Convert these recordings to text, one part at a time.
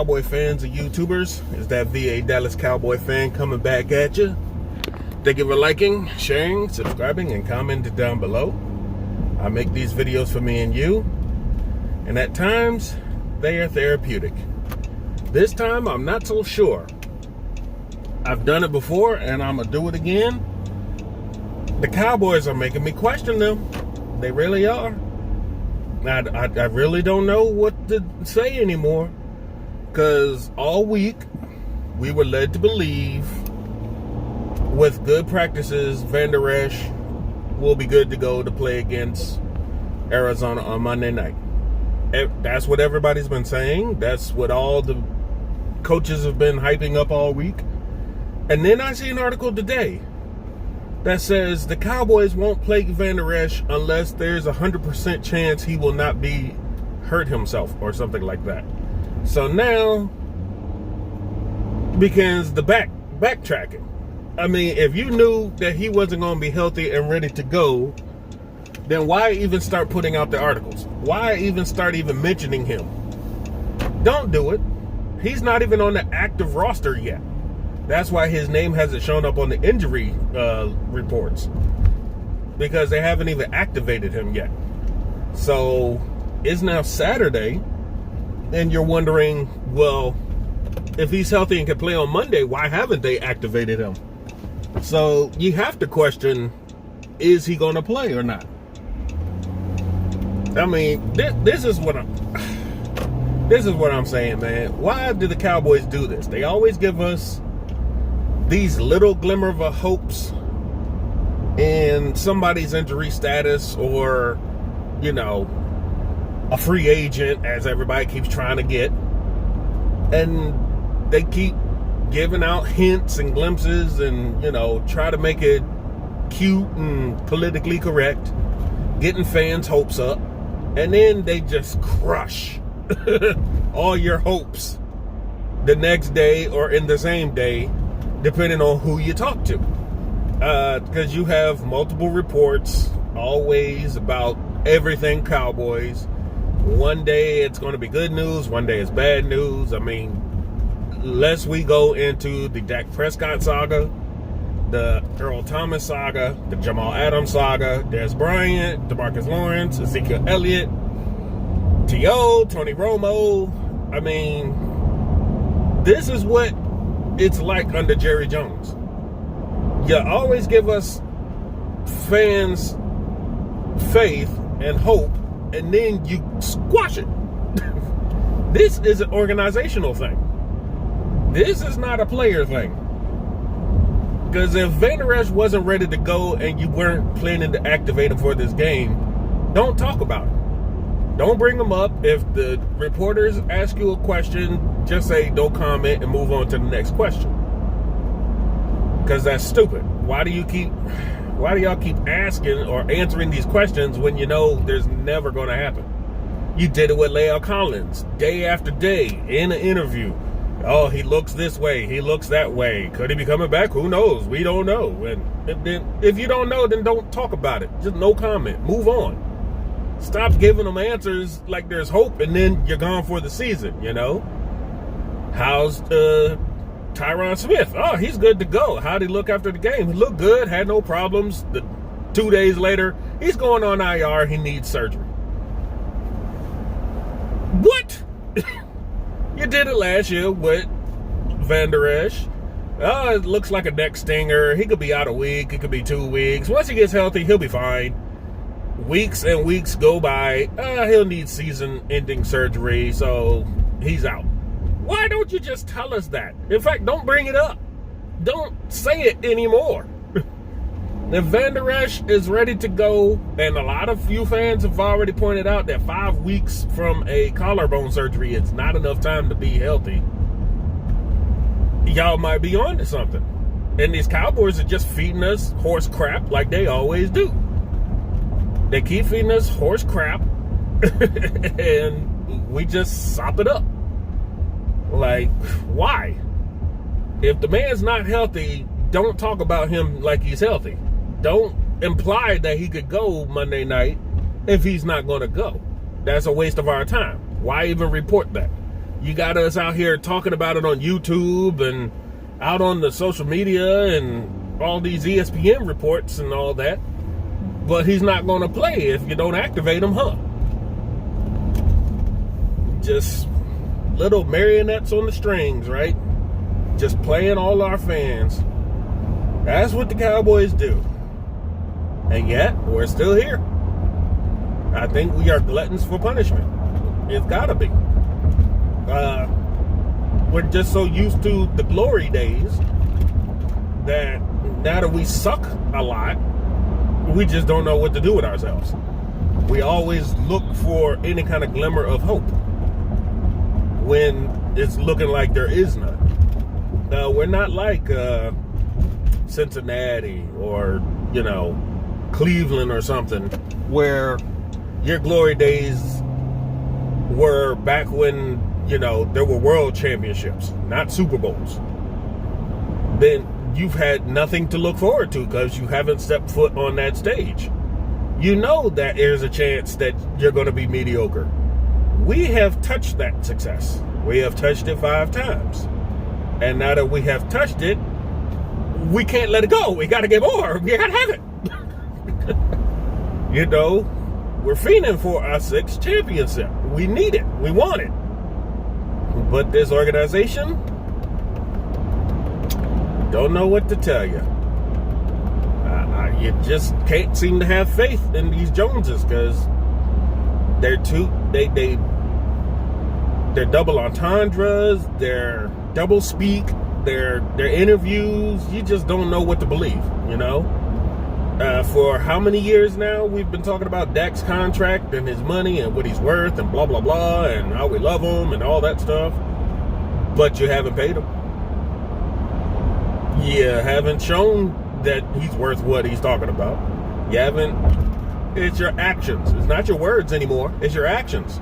Cowboy fans and YouTubers? It's that V.A. Dallas Cowboy fan coming back at you. Thank you for liking, sharing, subscribing, and commenting down below. I make these videos for me and you, and at times, they are therapeutic. This time, I'm not so sure. I've done it before, and I'm going to do it again. The Cowboys are making me question them. They really are. I really don't know what to say anymore. Because all week, we were led to believe with good practices, Van Der Esch will be good to go to play against Arizona on Monday night. That's what everybody's been saying. That's what all the coaches have been hyping up all week. And then I see an article today that says the Cowboys won't play Van Der Esch unless there's 100% chance he will not be hurt himself or something like that. So now begins the backtracking. I mean, if you knew that he wasn't going to be healthy and ready to go, then why even start putting out the articles? Why even start mentioning him? Don't do it. He's not even on the active roster yet. That's why his name hasn't shown up on the injury reports, because they haven't even activated him yet. So it's now Saturday, and you're wondering, well, if he's healthy and can play on Monday, why haven't they activated him? So you have to question, is he going to play or not? I mean, this is what I'm saying, man. Why do the Cowboys do this? They always give us these little glimmer of hopes in somebody's injury status, or, you know, a free agent, as everybody keeps trying to get. And they keep giving out hints and glimpses and, you know, try to make it cute and politically correct, getting fans' hopes up. And then they just crush all your hopes the next day or in the same day, depending on who you talk to. Because you have multiple reports always about everything Cowboys. One day it's going to be good news, one day it's bad news. I mean, lest we go into the Dak Prescott saga, the Earl Thomas saga, the Jamal Adams saga, Dez Bryant, DeMarcus Lawrence, Ezekiel Elliott, T.O., Tony Romo. I mean, this is what it's like under Jerry Jones. You always give us fans faith and hope, and then you squash it. This is an organizational thing. This is not a player thing. Because if Van Der Esch wasn't ready to go and you weren't planning to activate him for this game, don't talk about it. Don't bring him up. If the reporters ask you a question, just say no comment and move on to the next question. Because that's stupid. Why do y'all keep asking or answering these questions when you know there's never going to happen? You did it with La'el Collins day after day in an interview. Oh, he looks this way, he looks that way. Could he be coming back? Who knows? We don't know. And then if you don't know, then don't talk about it. Just no comment. Move on. Stop giving them answers like there's hope, and then you're gone for the season, you know? How's Tyron Smith? Oh, he's good to go. How'd he look after the game? He looked good, had no problems. 2 days later, he's going on IR. He needs surgery. What? You did it last year with Van Der Esch. Oh, it looks like a neck stinger. He could be out a week. It could be 2 weeks. Once he gets healthy, he'll be fine. Weeks and weeks go by. He'll need season-ending surgery, so he's out. Why don't you just tell us that? In fact, don't bring it up. Don't say it anymore. If Van Der Esch is ready to go, and a lot of you fans have already pointed out that 5 weeks from a collarbone surgery is not enough time to be healthy, y'all might be on to something. And these Cowboys are just feeding us horse crap like they always do. They keep feeding us horse crap, and we just sop it up. Like, why? If the man's not healthy, don't talk about him like he's healthy. Don't imply that he could go Monday night if he's not going to go. That's a waste of our time. Why even report that? You got us out here talking about it on YouTube and out on the social media and all these ESPN reports and all that. But he's not going to play if you don't activate him, huh? Just little marionettes on the strings, right? Just playing all our fans. That's what the Cowboys do. And yet, we're still here. I think we are gluttons for punishment. It's gotta be. We're just so used to the glory days that now that we suck a lot, we just don't know what to do with ourselves. We always look for any kind of glimmer of hope when it's looking like there is none. We're not like Cincinnati or, Cleveland or something, where your glory days were back when, there were world championships, not Super Bowls. Then you've had nothing to look forward to because you haven't stepped foot on that stage. You know that there's a chance that you're going to be mediocre. We have touched that success. We have touched it 5 times. And now that we have touched it, we can't let it go. We got to get more. We got to have it. We're fiending for our 6th championship. We need it. We want it. But this organization, don't know what to tell you. You just can't seem to have faith in these Joneses because they're double entendres, they're double speak, their interviews. You just don't know what to believe, For how many years now we've been talking about Dak's contract and his money and what he's worth and blah, blah, blah, and how we love him and all that stuff. But you haven't paid him. You haven't shown that he's worth what he's talking about. You haven't. It's your actions. It's not your words anymore. It's your actions.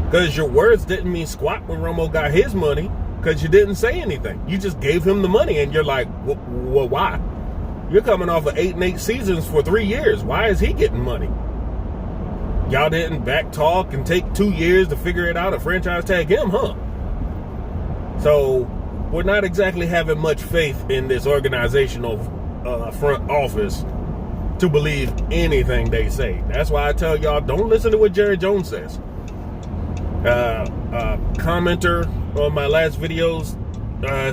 Because your words didn't mean squat when Romo got his money because you didn't say anything. You just gave him the money and you're like, well, why? You're coming off of 8-8 seasons for 3 years. Why is he getting money? Y'all didn't back talk and take 2 years to figure it out and franchise tag him, huh? So we're not exactly having much faith in this organizational front office to believe anything they say. That's why I tell y'all, don't listen to what Jerry Jones says. Commenter on my last videos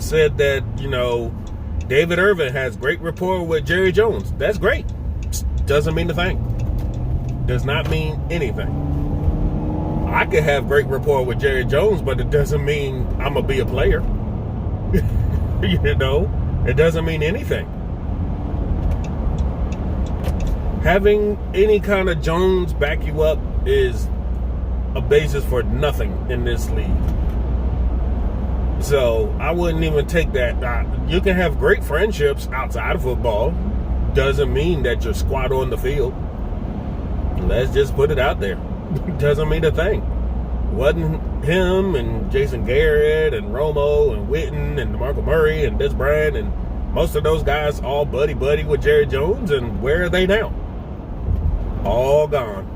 said that, David Irvin has great rapport with Jerry Jones. That's great. Doesn't mean a thing. Does not mean anything. I could have great rapport with Jerry Jones, but it doesn't mean I'm going to be a player. It doesn't mean anything. Having any kind of Jones back you up is a basis for nothing in this league. So I wouldn't even take that. You can have great friendships outside of football. Doesn't mean that you're squat on the field. Let's just put it out there. Doesn't mean a thing. Wasn't him and Jason Garrett and Romo and Witten and DeMarco Murray and Des Bryant and most of those guys all buddy with Jerry Jones, and where are they now? All gone.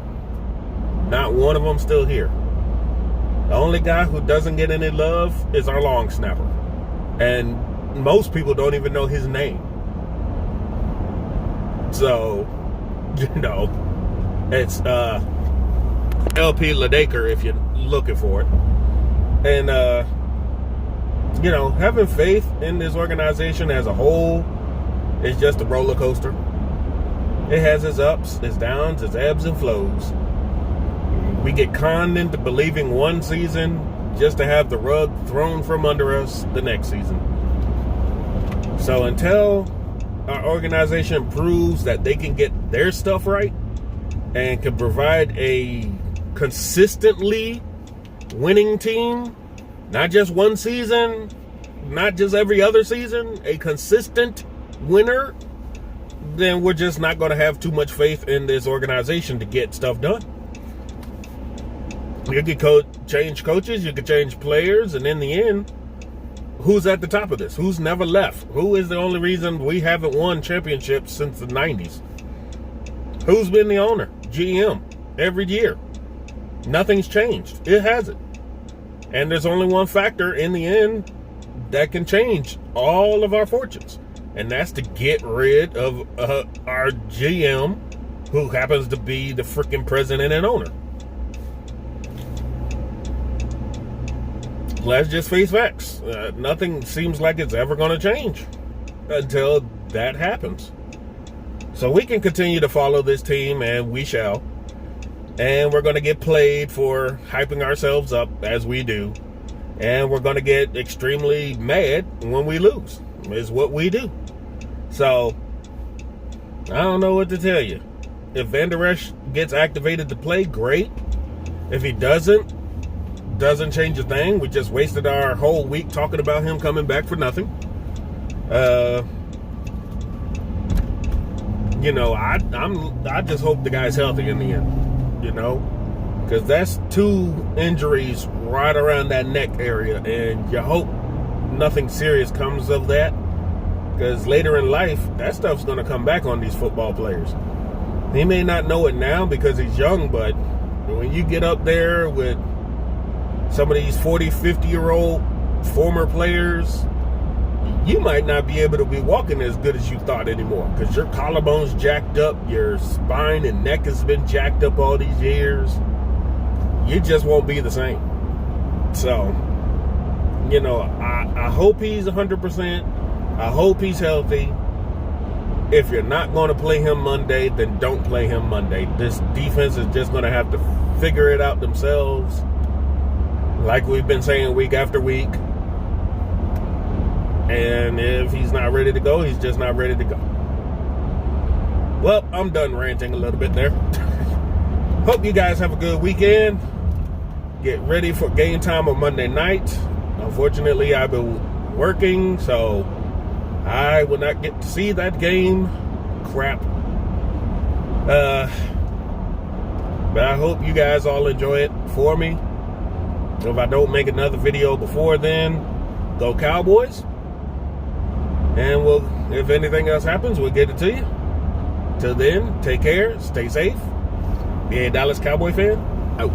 Not one of them still here. The only guy who doesn't get any love is our long snapper. And most people don't even know his name. So, it's L.P. Ledaker if you're looking for it. And, having faith in this organization as a whole is just a roller coaster. It has its ups, its downs, its ebbs and flows. We get conned into believing one season just to have the rug thrown from under us the next season. So until our organization proves that they can get their stuff right and can provide a consistently winning team, not just one season, not just every other season, a consistent winner, then we're just not going to have too much faith in this organization to get stuff done. You could change coaches, you could change players, and in the end, who's at the top of this? Who's never left? Who is the only reason we haven't won championships since the 90s? Who's been the owner? GM. Every year. Nothing's changed. It hasn't. And there's only one factor in the end that can change all of our fortunes. And that's to get rid of our GM, who happens to be the freaking president and owner. Let's just face facts. Nothing seems like it's ever going to change until that happens. So we can continue to follow this team, and we shall. And we're going to get played for hyping ourselves up as we do. And we're going to get extremely mad when we lose. Is what we do. So, I don't know what to tell you. If Van Der Esch gets activated to play, great. If he doesn't change a thing. We just wasted our whole week talking about him coming back for nothing. I just hope the guy's healthy in the end. Because that's 2 injuries right around that neck area, and you hope nothing serious comes of that, because later in life, that stuff's going to come back on these football players. He may not know it now because he's young, but when you get up there with some of these 40, 50-year-old former players, you might not be able to be walking as good as you thought anymore, because your collarbone's jacked up, your spine and neck has been jacked up all these years. You just won't be the same. So, I hope he's 100%. I hope he's healthy. If you're not going to play him Monday, then don't play him Monday. This defense is just going to have to figure it out themselves, like we've been saying week after week. And if he's not ready to go, he's just not ready to go. Well, I'm done ranting a little bit there. Hope you guys have a good weekend. Get ready for game time on Monday night. Unfortunately, I've been working, so I will not get to see that game. Crap. But I hope you guys all enjoy it for me. If I don't make another video before then, go Cowboys. And if anything else happens, we'll get it to you. Till then, take care, stay safe. Be a Dallas Cowboy fan. Out.